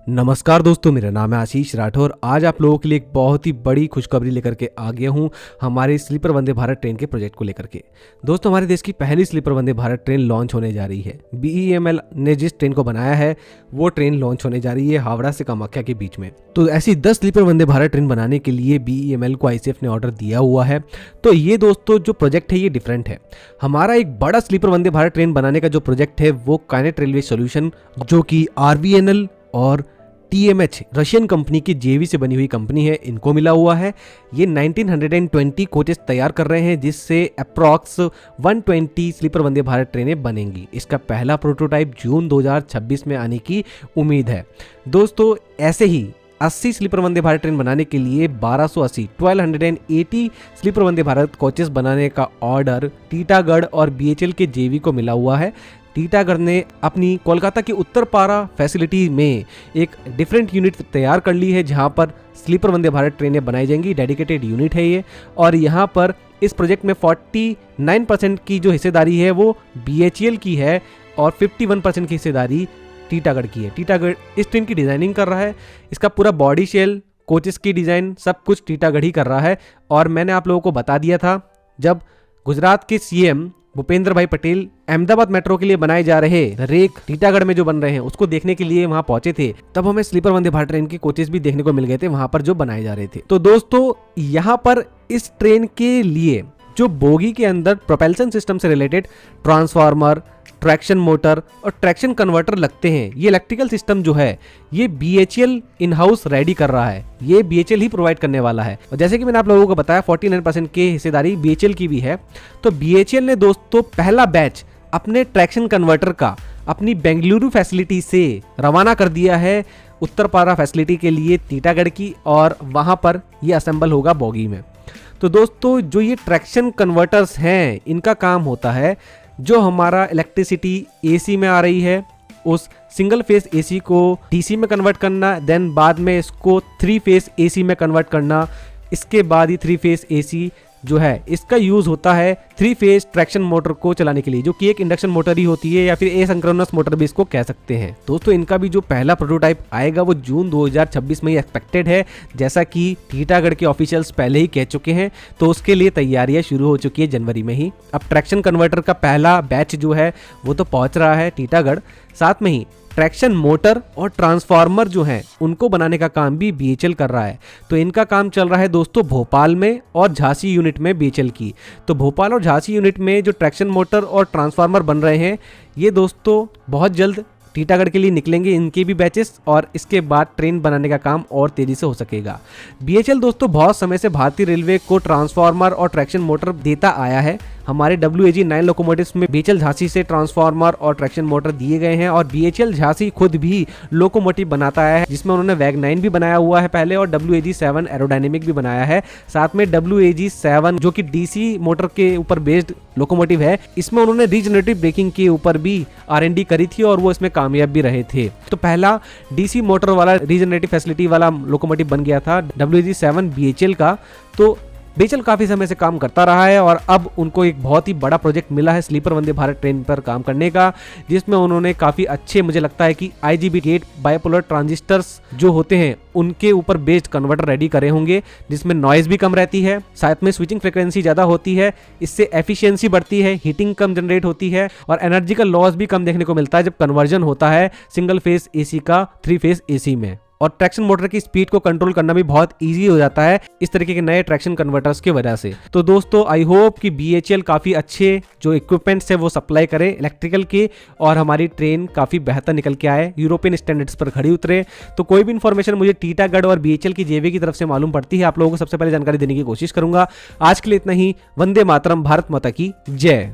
नमस्कार दोस्तों, मेरा नाम है आशीष राठौर। आज आप लोगों के लिए एक बहुत ही बड़ी खुशखबरी लेकर के आ गया हूं हमारे स्लीपर वंदे भारत ट्रेन के प्रोजेक्ट को लेकर के। दोस्तों, हमारे देश की पहली sleeper Vande Bharat train launch होने जा रही है। BEML ने जिस ट्रेन को बनाया है वो ट्रेन लॉन्च होने जा रही है हावड़ा से कामाख्या के बीच में। तो ऐसी 10 स्लीपर वंदे भारत ट्रेन बनाने के लिए BEML को ICF ने ऑर्डर दिया हुआ है। तो ये दोस्तों जो प्रोजेक्ट है ये डिफरेंट है। हमारा एक बड़ा स्लीपर वंदे भारत ट्रेन बनाने का जो प्रोजेक्ट है वो काइनेट रेलवे सोल्यूशन, जो कि RVNL और TMH रशियन कंपनी की JV से बनी हुई कंपनी है, इनको मिला हुआ है। ये 1920 कोचेस तैयार कर रहे हैं जिससे अप्रॉक्स 120 स्लीपर वंदे भारत ट्रेनें बनेंगी। इसका पहला प्रोटोटाइप जून 2026 में आने की उम्मीद है। दोस्तों, ऐसे ही 80 स्लीपर वंदे भारत ट्रेन बनाने के लिए 1280 स्लीपर वंदे भारत कोचेस बनाने का ऑर्डर टीटागढ़ और BHEL के JV को मिला हुआ है। टीटागढ़ ने अपनी कोलकाता की उत्तरपारा फैसिलिटी में एक डिफरेंट यूनिट तैयार कर ली है जहां पर स्लीपर वंदे भारत ट्रेनें बनाई जाएंगी। डेडिकेटेड यूनिट है ये, और यहां पर इस प्रोजेक्ट में 49% की जो हिस्सेदारी है वो BHEL की है और 51% की हिस्सेदारी टीटागढ़ की है। टीटागढ़ इस ट्रेन की डिजाइनिंग कर रहा है। इसका पूरा बॉडी शेल, कोचेस की डिजाइन सब कुछ टीटागढ़ ही कर रहा है। और मैंने आप लोगों को बता दिया था जब गुजरात के CM भूपेंद्र भाई पटेल अहमदाबाद मेट्रो के लिए बनाए जा रहे रेक टीटागढ़ में जो बन रहे हैं उसको देखने के लिए वहां पहुंचे थे, तब हमें स्लीपर वंदे भारत ट्रेन के कोचेस भी देखने को मिल गए थे वहां पर जो बनाए जा रहे थे। तो दोस्तों, यहां पर इस ट्रेन के लिए जो बोगी के अंदर प्रोपेल्शन सिस्टम से रिलेटेड ट्रांसफार्मर, ट्रैक्शन मोटर और ट्रैक्शन कन्वर्टर लगते हैं, ये इलेक्ट्रिकल सिस्टम जो है ये BHEL इन हाउस रेडी कर रहा है। ये BHEL ही प्रोवाइड करने वाला है। और जैसे कि मैंने आप लोगों को बताया 49% की हिस्सेदारी BHEL की भी है। तो BHEL ने दोस्तों पहला बैच अपने ट्रैक्शन कन्वर्टर का अपनी बेंगलुरु फैसिलिटी से रवाना कर दिया है उत्तरपारा फैसिलिटी के लिए टीटागढ़ की, और वहां पर ये असेंबल होगा बोगी में। तो दोस्तों, जो ये ट्रैक्शन कन्वर्टर्स हैं इनका काम होता है जो हमारा इलेक्ट्रिसिटी AC में आ रही है उस सिंगल फेस AC को DC में कन्वर्ट करना, देन बाद में इसको 3 फेस AC में कन्वर्ट करना। इसके बाद ही 3 फेस AC जो है इसका यूज होता है 3 फेस ट्रैक्शन मोटर को चलाने के लिए, जो कि एक इंडक्शन मोटर ही होती है या फिर एसिंक्रोनस मोटर भी इसको कह सकते हैं। दोस्तों, इनका भी जो पहला प्रोटोटाइप आएगा वो जून 2026 में ही एक्सपेक्टेड है, जैसा कि टीटागढ़ के ऑफिशियल्स पहले ही कह चुके हैं। तो उसके लिए तैयारियां शुरू हो चुकी है जनवरी में ही। अब ट्रैक्शन कन्वर्टर का पहला बैच जो है वो तो पहुंच रहा है टीटागढ़, साथ में ही ट्रैक्शन मोटर और ट्रांसफार्मर जो हैं उनको बनाने का काम भी BHEL कर रहा है। तो इनका काम चल रहा है दोस्तों भोपाल में और झांसी यूनिट में BHEL की। तो भोपाल और झांसी यूनिट में जो ट्रैक्शन मोटर और ट्रांसफार्मर बन रहे हैं ये दोस्तों बहुत जल्द टीटागढ़ के लिए निकलेंगे, इनके भी बैचेस, और इसके बाद ट्रेन बनाने का काम और तेजी से हो सकेगा। BHEL दोस्तों बहुत समय से भारतीय रेलवे को ट्रांसफार्मर और ट्रैक्शन मोटर देता आया है। हमारे WAG 9 लोकोमोटिव्स में BHEL झांसी से ट्रांसफार्मर और ट्रैक्शन मोटर दिए गए हैं, और BHEL झांसी खुद भी लोकोमोटिव बनाता है जिसमें उन्होंने वैग 9 भी बनाया हुआ है पहले, और WAG 7 एरोडायनेमिक भी बनाया है। साथ में WAG 7 जो कि DC मोटर के ऊपर बेस्ड लोकोमोटिव है, इसमें उन्होंने रीजनरेटिव ब्रेकिंग के ऊपर भी R&D करी थी और वो इसमें कामयाब भी रहे थे। तो पहला DC मोटर वाला रीजनरेटिव फैसिलिटी वाला लोकोमोटिव बन गया था WAG 7 BHEL का। तो BHEL काफी समय से काम करता रहा है और अब उनको एक बहुत ही बड़ा प्रोजेक्ट मिला है स्लीपर वंदे भारत ट्रेन पर काम करने का, जिसमें उन्होंने काफी अच्छे, मुझे लगता है कि IGBT बाइपोलर ट्रांजिस्टर्स जो होते हैं उनके ऊपर बेस्ड कन्वर्टर रेडी करे होंगे, जिसमें नॉइज भी कम रहती है, साथ में स्विचिंग फ्रीक्वेंसी ज्यादा होती है, इससे एफिशिएंसी बढ़ती है, हीटिंग कम जनरेट होती है और एनर्जी का लॉस भी कम देखने को मिलता है जब कन्वर्जन होता है सिंगल फेस AC का 3 फेस AC में। और ट्रैक्शन मोटर की स्पीड को कंट्रोल करना भी बहुत इजी हो जाता है इस तरीके के नए ट्रैक्शन कन्वर्टर्स की वजह से। तो दोस्तों, आई होप कि BHEL काफी अच्छे जो इक्विपमेंट्स है वो सप्लाई करे इलेक्ट्रिकल के, और हमारी ट्रेन काफी बेहतर निकल के आए, यूरोपियन स्टैंडर्ड्स पर खड़ी उतरे। तो कोई भी इन्फॉर्मेशन मुझे टीटागढ़ और BHEL की JV की तरफ से मालूम पड़ती है, आप लोगों को सबसे पहले जानकारी देने की कोशिश करूंगा। आज के लिए इतना ही। वंदे मातरम, भारत माता की जय।